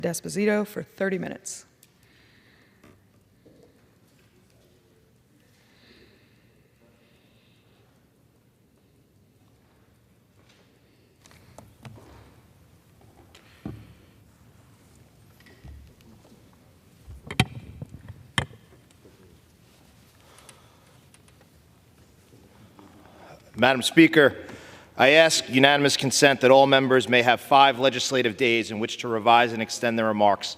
D'Esposito for 30 minutes. Madam Speaker, I ask unanimous consent that all members may have 5 legislative days in which to revise and extend their remarks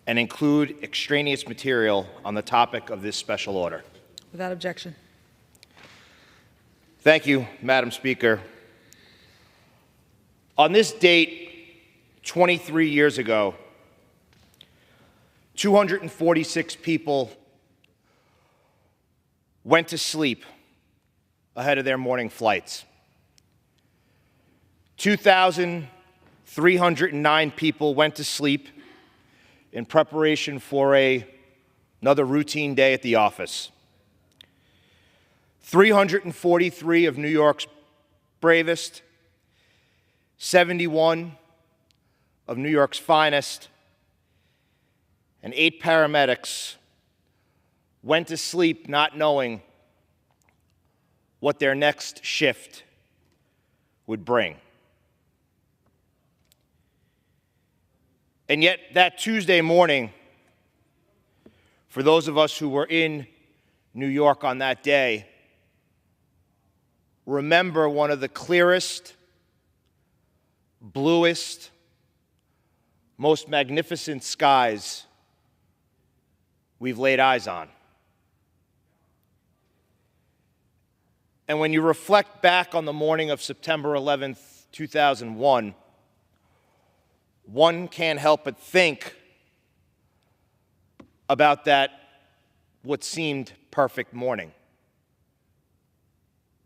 and include extraneous material on the topic of this special order. Without objection. Thank you, Madam Speaker. On this date, 23 years ago, 246 people went to sleep ahead of their morning flights. 2,309 people went to sleep in preparation for another routine day at the office. 343 of New York's bravest, 71 of New York's finest, and 8 paramedics went to sleep not knowing what their next shift would bring. And yet, that Tuesday morning, for those of us who were in New York on that day, remember one of the clearest, bluest, most magnificent skies we've laid eyes on. And when you reflect back on the morning of September 11th, 2001, one can't help but think about that, what seemed perfect morning.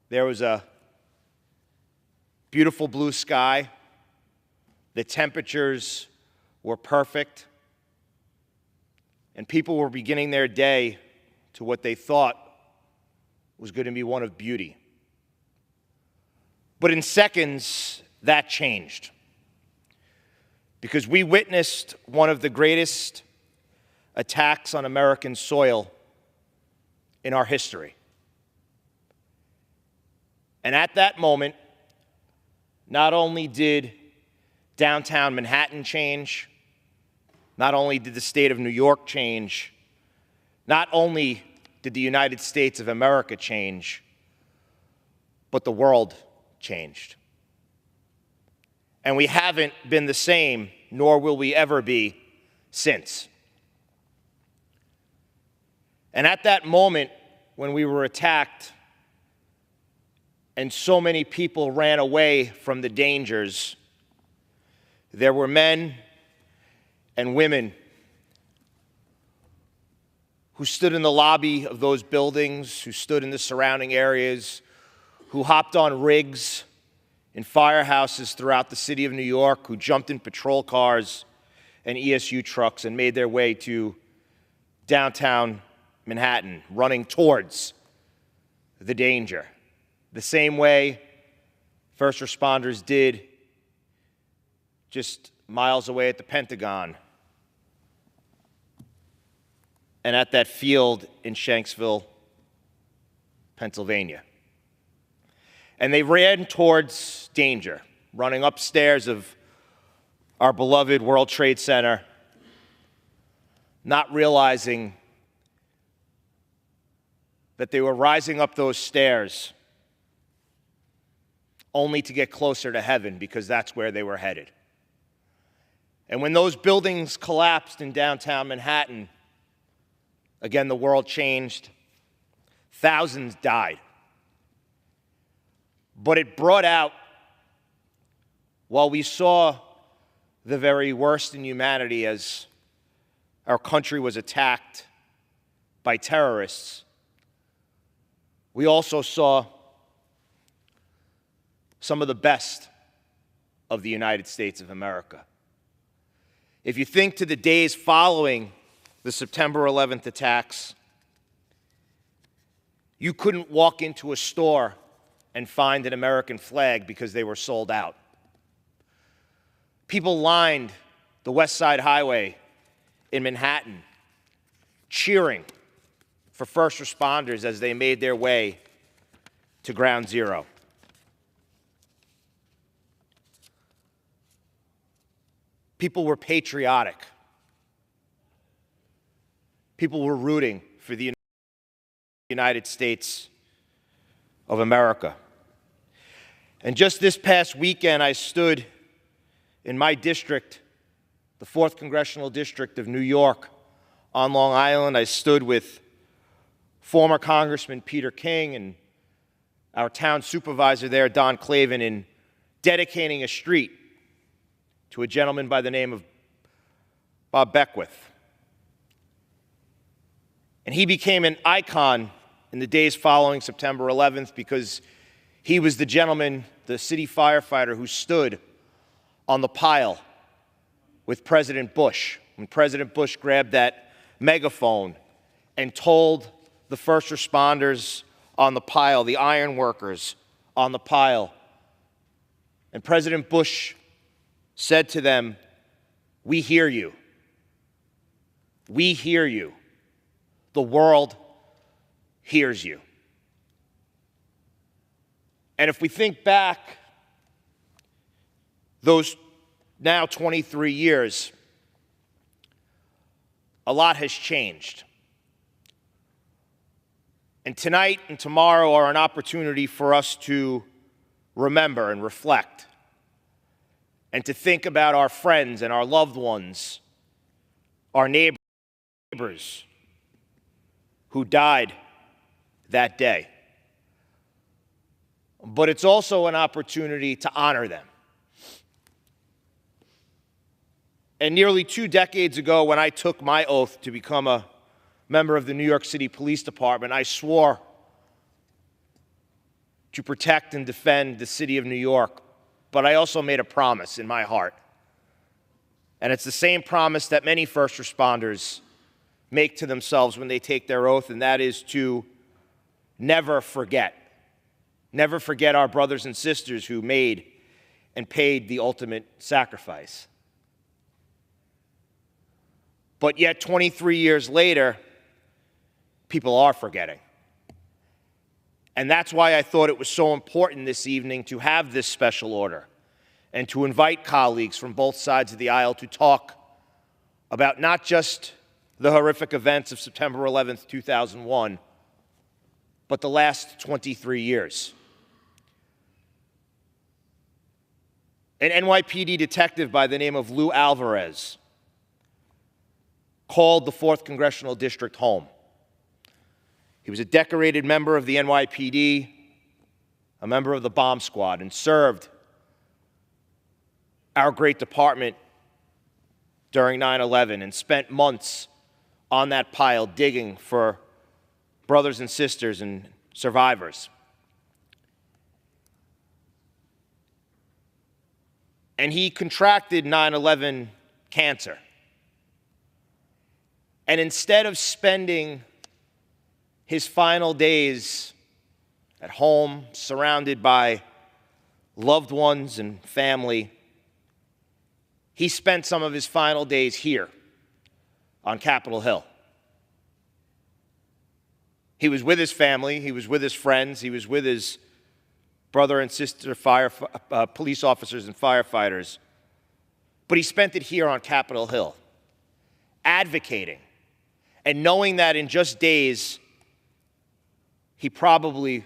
There was a beautiful blue sky. The temperatures were perfect. And people were beginning their day to what they thought was going to be one of beauty. But in seconds, that changed. Because we witnessed one of the greatest attacks on American soil in our history. And at that moment, not only did downtown Manhattan change, not only did the state of New York change, not only did the United States of America change, but the world changed. And we haven't been the same, nor will we ever be, since. And at that moment, when we were attacked, and so many people ran away from the dangers, there were men and women who stood in the lobby of those buildings, who stood in the surrounding areas, who hopped on rigs in firehouses throughout the city of New York, who jumped in patrol cars and ESU trucks and made their way to downtown Manhattan, running towards the danger. The same way first responders did just miles away at the Pentagon and at that field in Shanksville, Pennsylvania. And they ran towards danger, running upstairs of our beloved World Trade Center, not realizing that they were rising up those stairs only to get closer to heaven, because that's where they were headed. And when those buildings collapsed in downtown Manhattan, again, the world changed. Thousands died. But it brought out, while we saw the very worst in humanity as our country was attacked by terrorists, we also saw some of the best of the United States of America. If you think to the days following the September 11th attacks, you couldn't walk into a store and find an American flag because they were sold out. People lined the West Side Highway in Manhattan, cheering for first responders as they made their way to Ground Zero. People were patriotic. People were rooting for the United States of America. And just this past weekend, I stood in my district, the 4th Congressional District of New York, on Long Island. I stood with former Congressman Peter King and our town supervisor there, Don Clavin, in dedicating a street to a gentleman by the name of Bob Beckwith. And he became an icon in the days following September 11th because he was the gentleman, the city firefighter, who stood on the pile with President Bush when President Bush grabbed that megaphone and told the first responders on the pile, the iron workers on the pile, and President Bush said to them, "We hear you. We hear you. The world hears you." And if we think back those now 23 years, a lot has changed. And tonight and tomorrow are an opportunity for us to remember and reflect and to think about our friends and our loved ones, our neighbors who died that day. But it's also an opportunity to honor them. And nearly 2 decades ago, when I took my oath to become a member of the New York City Police Department, I swore to protect and defend the city of New York, but I also made a promise in my heart. And it's the same promise that many first responders make to themselves when they take their oath, and that is to never forget. Never forget our brothers and sisters who made and paid the ultimate sacrifice. But yet, 23 years later, people are forgetting. And that's why I thought it was so important this evening to have this special order and to invite colleagues from both sides of the aisle to talk about not just the horrific events of September 11th, 2001, but the last 23 years. An NYPD detective by the name of Lou Alvarez called the 4th Congressional District home. He was a decorated member of the NYPD, a member of the bomb squad, and served our great department during 9/11 and spent months on that pile digging for brothers and sisters and survivors. And he contracted 9/11 cancer. And instead of spending his final days at home, surrounded by loved ones and family, he spent some of his final days here on Capitol Hill. He was with his family, he was with his friends, he was with his brother and sister police officers and firefighters, but he spent it here on Capitol Hill, advocating and knowing that in just days, he probably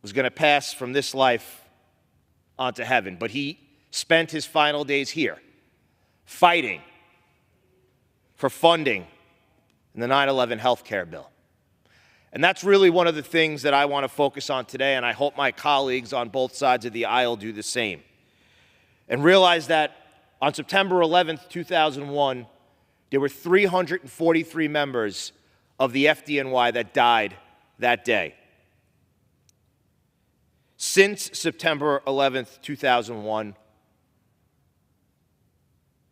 was going to pass from this life onto heaven. But he spent his final days here, fighting for funding in the 9/11 health care bill. And that's really one of the things that I want to focus on today, and I hope my colleagues on both sides of the aisle do the same. And realize that on September 11th, 2001, there were 343 members of the FDNY that died that day. Since September 11th, 2001,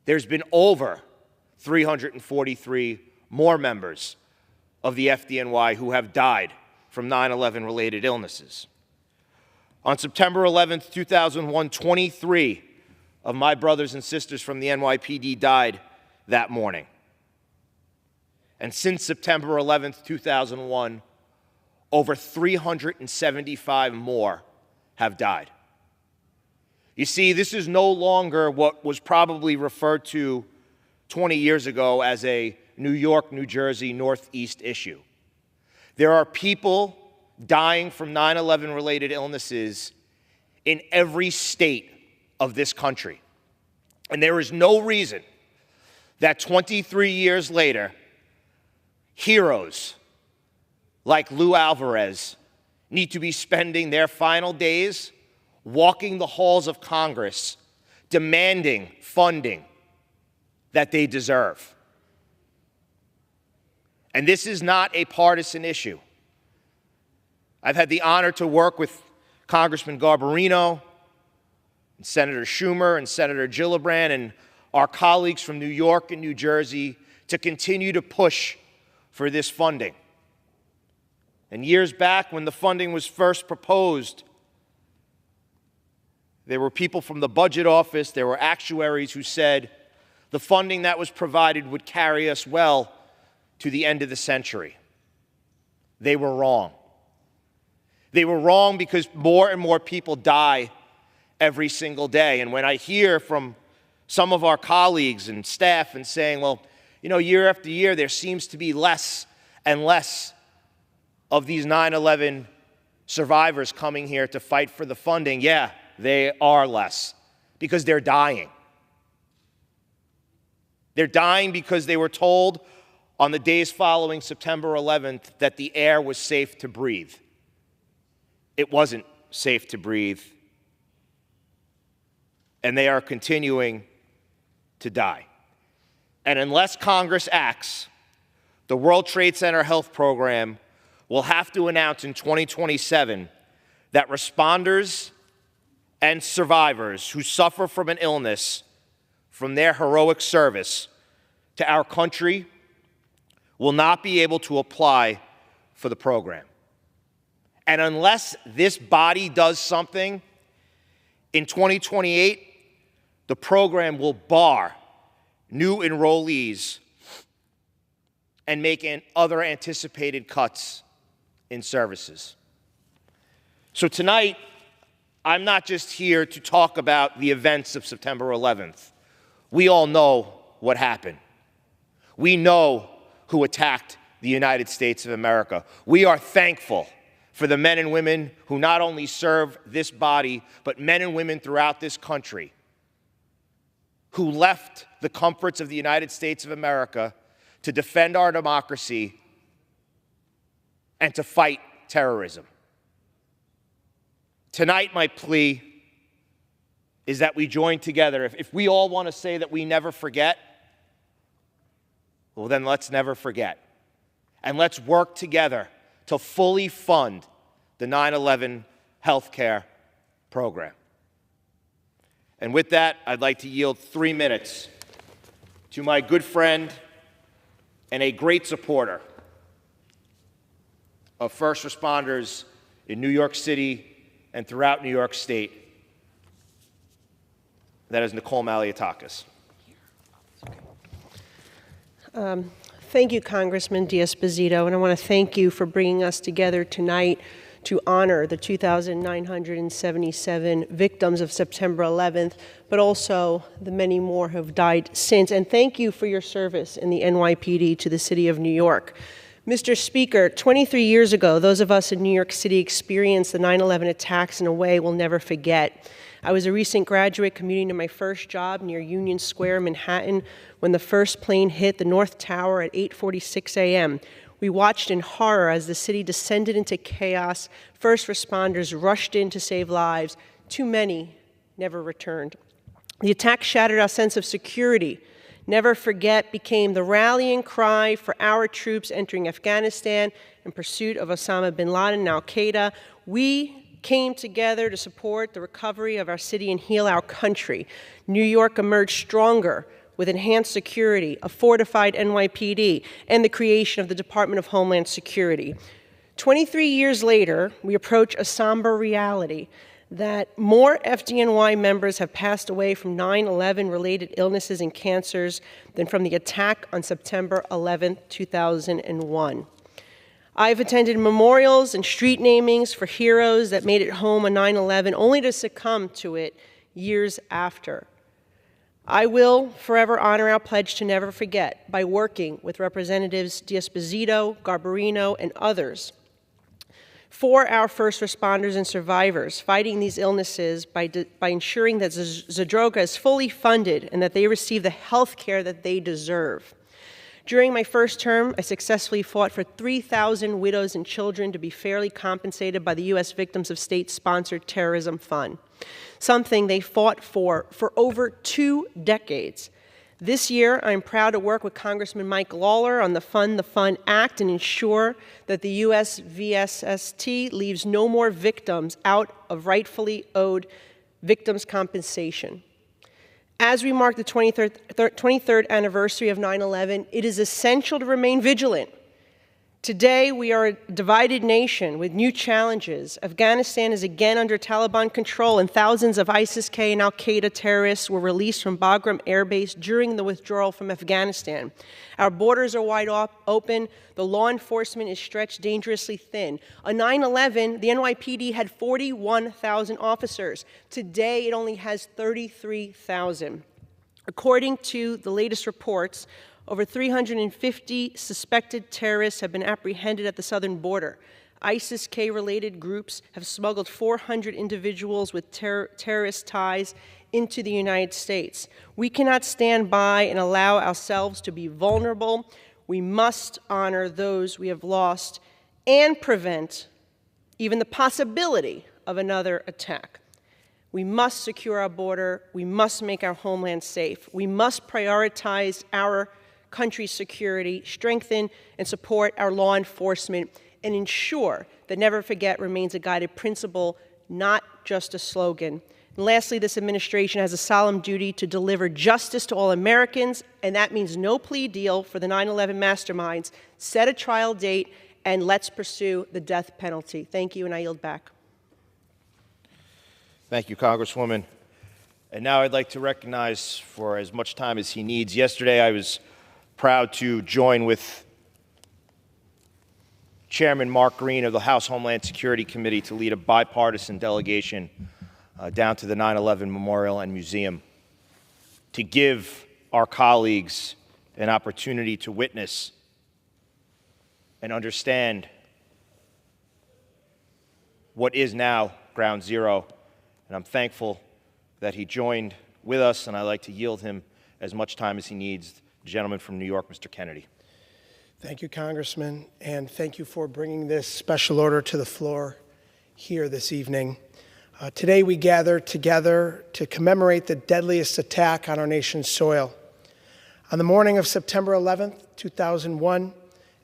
there's been over 343 more members of the FDNY who have died from 9/11 related illnesses. On September 11th, 2001, 23 of my brothers and sisters from the NYPD died that morning. And since September 11th, 2001, over 375 more have died. You see, this is no longer what was probably referred to 20 years ago as a New York, New Jersey, Northeast issue. There are people dying from 9/11 related illnesses in every state of this country. And there is no reason that 23 years later, heroes like Lou Alvarez need to be spending their final days walking the halls of Congress, demanding funding that they deserve. And this is not a partisan issue. I've had the honor to work with Congressman Garbarino, and Senator Schumer, and Senator Gillibrand, and our colleagues from New York and New Jersey to continue to push for this funding. And years back, when the funding was first proposed, there were people from the budget office, there were actuaries who said the funding that was provided would carry us well to the end of the century. They were wrong. They were wrong because more and more people die every single day. And when I hear from some of our colleagues and staff and saying, well, you know, year after year, there seems to be less and less of these 9/11 survivors coming here to fight for the funding. Yeah, they are less because they're dying. They're dying because they were told on the days following September 11th that the air was safe to breathe. It wasn't safe to breathe. And they are continuing to die. And unless Congress acts, the World Trade Center Health Program will have to announce in 2027 that responders and survivors who suffer from an illness from their heroic service to our country will not be able to apply for the program. And unless this body does something, in 2028, the program will bar new enrollees and make other anticipated cuts in services. So tonight, I'm not just here to talk about the events of September 11th. We all know what happened. We know who attacked the United States of America. We are thankful for the men and women who not only serve this body, but men and women throughout this country who left the comforts of the United States of America to defend our democracy and to fight terrorism. Tonight, my plea is that we join together. If we all want to say that we never forget, well, then let's never forget. And let's work together to fully fund the 9/11 healthcare program. And with that, I'd like to yield 3 minutes to my good friend and a great supporter of first responders in New York City and throughout New York State. That is Nicole Malliotakis. Thank you, Congressman D'Esposito, and I want to thank you for bringing us together tonight to honor the 2,977 victims of September 11th, but also the many more who have died since. And thank you for your service in the NYPD to the city of New York. Mr. Speaker, 23 years ago, those of us in New York City experienced the 9/11 attacks in a way we'll never forget. I was a recent graduate commuting to my first job near Union Square, Manhattan, when the first plane hit the North Tower at 8:46 a.m. We watched in horror as the city descended into chaos. First responders rushed in to save lives. Too many never returned. The attack shattered our sense of security. Never forget became the rallying cry for our troops entering Afghanistan in pursuit of Osama bin Laden and al-Qaeda. We came together to support the recovery of our city and heal our country. New York emerged stronger with enhanced security, a fortified NYPD, and the creation of the Department of Homeland Security. 23 years later, we approach a somber reality that more FDNY members have passed away from 9/11 related illnesses and cancers than from the attack on September 11, 2001. I've attended memorials and street namings for heroes that made it home on 9/11 only to succumb to it years after. I will forever honor our pledge to never forget by working with Representatives D'Esposito, Garbarino, and others for our first responders and survivors fighting these illnesses by ensuring that Zadroga is fully funded and that they receive the health care that they deserve. During my first term, I successfully fought for 3,000 widows and children to be fairly compensated by the U.S. Victims of State-Sponsored Terrorism Fund, something they fought for over 2 decades. This year, I'm proud to work with Congressman Mike Lawler on the Fund the Fund Act and ensure that the U.S. VSST leaves no more victims out of rightfully owed victims' compensation. As we mark the 23rd anniversary of 9/11, it is essential to remain vigilant. Today, we are a divided nation with new challenges. Afghanistan is again under Taliban control, and thousands of ISIS-K and al-Qaeda terrorists were released from Bagram Air Base during the withdrawal from Afghanistan. Our borders are wide open. The law enforcement is stretched dangerously thin. On 9/11, the NYPD had 41,000 officers. Today, it only has 33,000. According to the latest reports, over 350 suspected terrorists have been apprehended at the southern border. ISIS-K-related groups have smuggled 400 individuals with terrorist ties into the United States. We cannot stand by and allow ourselves to be vulnerable. We must honor those we have lost and prevent even the possibility of another attack. We must secure our border. We must make our homeland safe. We must prioritize our country's security, strengthen and support our law enforcement, and ensure that Never Forget remains a guided principle, not just a slogan. And lastly, this administration has a solemn duty to deliver justice to all Americans, and that means no plea deal for the 9/11 masterminds. Set a trial date, and let's pursue the death penalty. Thank you, and I yield back. Thank you, Congresswoman. And now I'd like to recognize, for as much time as he needs, yesterday I was proud to join with Chairman Mark Green of the House Homeland Security Committee to lead a bipartisan delegation down to the 9/11 Memorial and Museum to give our colleagues an opportunity to witness and understand what is now Ground Zero. And I'm thankful that he joined with us, and I'd like to yield him as much time as he needs. The gentleman from New York, Mr. Kennedy. Thank you, Congressman, and thank you for bringing this special order to the floor here this evening. Today we gather together to commemorate the deadliest attack on our nation's soil. On the morning of September 11th, 2001,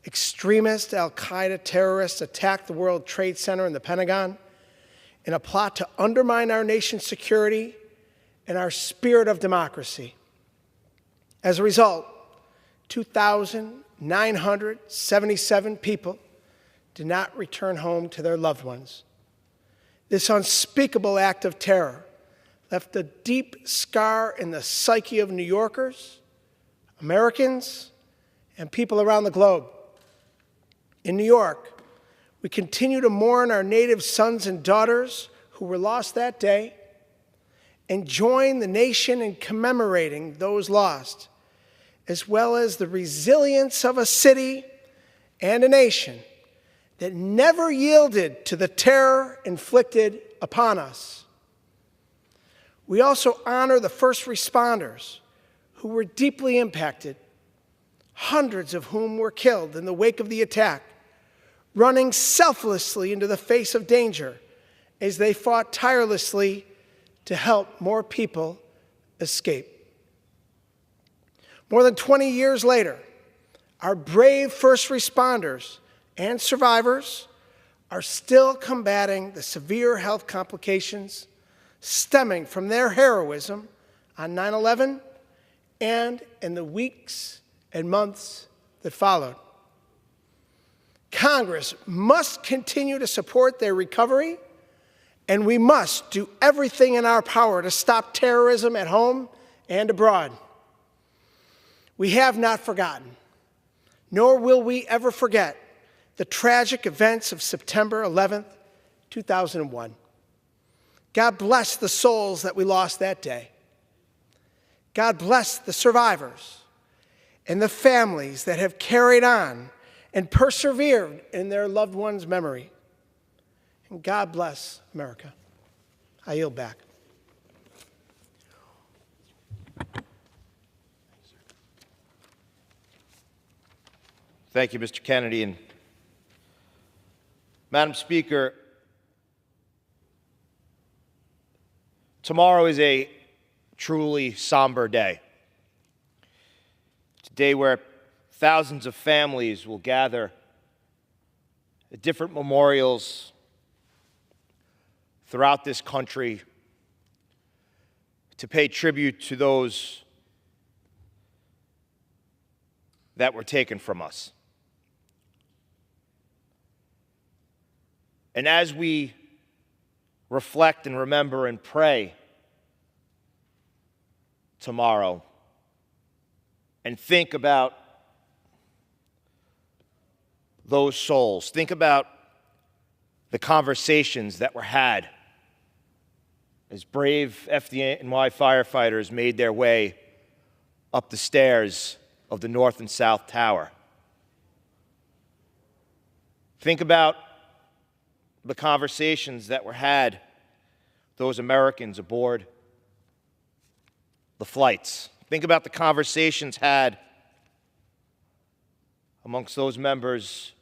extremist al-Qaeda terrorists attacked the World Trade Center and the Pentagon in a plot to undermine our nation's security and our spirit of democracy. As a result, 2,977 people did not return home to their loved ones. This unspeakable act of terror left a deep scar in the psyche of New Yorkers, Americans, and people around the globe. In New York, we continue to mourn our native sons and daughters who were lost that day and join the nation in commemorating those lost, as well as the resilience of a city and a nation that never yielded to the terror inflicted upon us. We also honor the first responders who were deeply impacted, hundreds of whom were killed in the wake of the attack, running selflessly into the face of danger as they fought tirelessly to help more people escape. More than 20 years later, our brave first responders and survivors are still combating the severe health complications stemming from their heroism on 9/11 and in the weeks and months that followed. Congress must continue to support their recovery And we must do everything in our power to stop terrorism at home and abroad. We have not forgotten, nor will we ever forget, the tragic events of September 11th, 2001. God bless the souls that we lost that day. God bless the survivors and the families that have carried on and persevered in their loved ones' memory. And God bless America. I yield back. Thank you, Mr. Kennedy. And Madam Speaker, tomorrow is a truly somber day. It's a day where thousands of families will gather at different memorials throughout this country to pay tribute to those that were taken from us. And as we reflect and remember and pray tomorrow and think about those souls, think about the conversations that were had as brave FDNY firefighters made their way up the stairs of the North and South Tower. Think about the conversations that were had, those Americans aboard the flights. Think about the conversations had amongst those members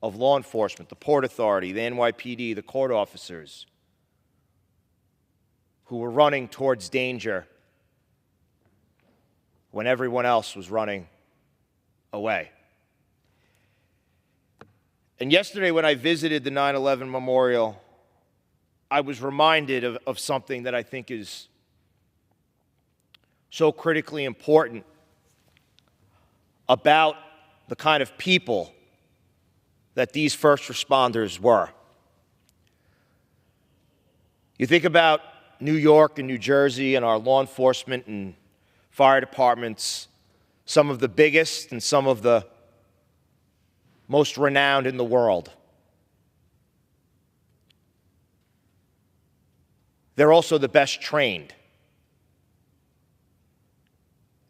of law enforcement, the Port Authority, the NYPD, the court officers who were running towards danger when everyone else was running away. And yesterday when I visited the 9/11 memorial, I was reminded of something that I think is so critically important about the kind of people that these first responders were. You think about New York and New Jersey and our law enforcement and fire departments, some of the biggest and some of the most renowned in the world. They're also the best trained.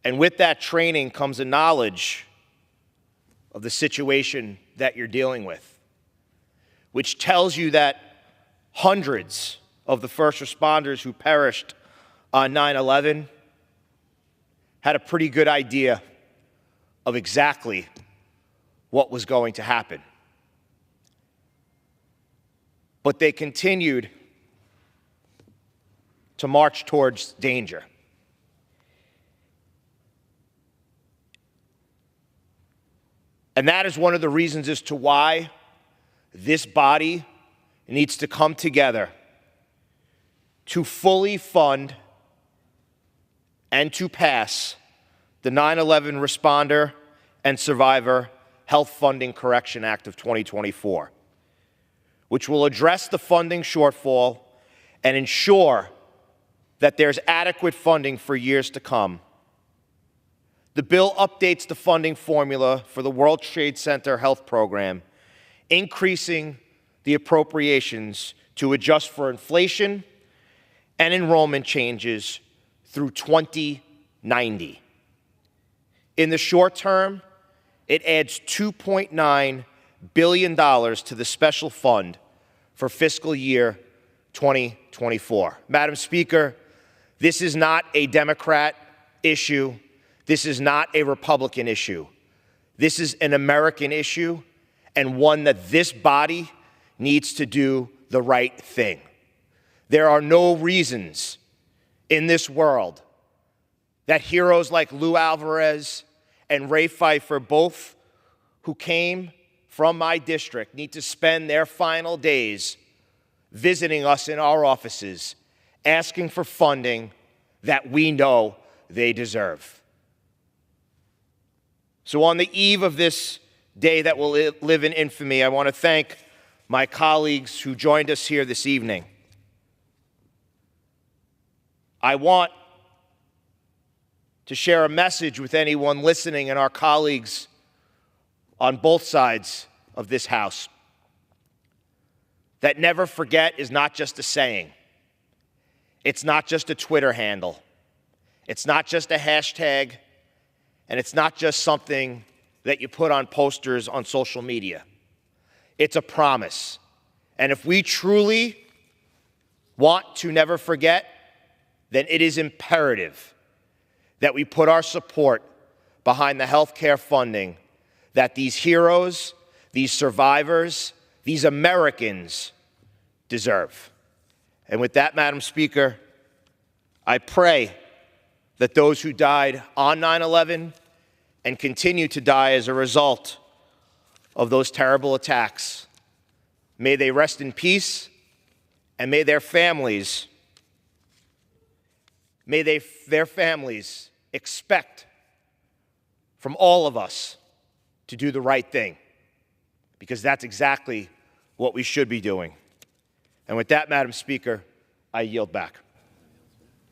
And with that training comes a knowledge of the situation that you're dealing with, which tells you that hundreds of the first responders who perished on 9/11 had a pretty good idea of exactly what was going to happen. But they continued to march towards danger. And that is one of the reasons as to why this body needs to come together to fully fund and to pass the 9/11 Responder and Survivor Health Funding Correction Act of 2024, which will address the funding shortfall and ensure that there's adequate funding for years to come. The bill updates the funding formula for the World Trade Center Health Program, increasing the appropriations to adjust for inflation and enrollment changes through 2090. In the short term, it adds $2.9 billion to the special fund for fiscal year 2024. Madam Speaker, this is not a Democrat issue. This is not a Republican issue. This is an American issue, and one that this body needs to do the right thing. There are no reasons in this world that heroes like Lou Alvarez and Ray Pfeiffer, both who came from my district, need to spend their final days visiting us in our offices, asking for funding that we know they deserve. So on the eve of this day that will live in infamy, I want to thank my colleagues who joined us here this evening. I want to share a message with anyone listening and our colleagues on both sides of this House. That never forget is not just a saying. It's not just a Twitter handle. It's not just a hashtag, and it's not just something that you put on posters on social media. It's a promise. And if we truly want to never forget, then it is imperative that we put our support behind the health care funding that these heroes, these survivors, these Americans deserve. And with that, Madam Speaker, I pray that those who died on 9/11 and continue to die as a result of those terrible attacks, may they rest in peace, and may their families expect from all of us to do the right thing, because that's exactly what we should be doing. And with that, Madam Speaker, I yield back.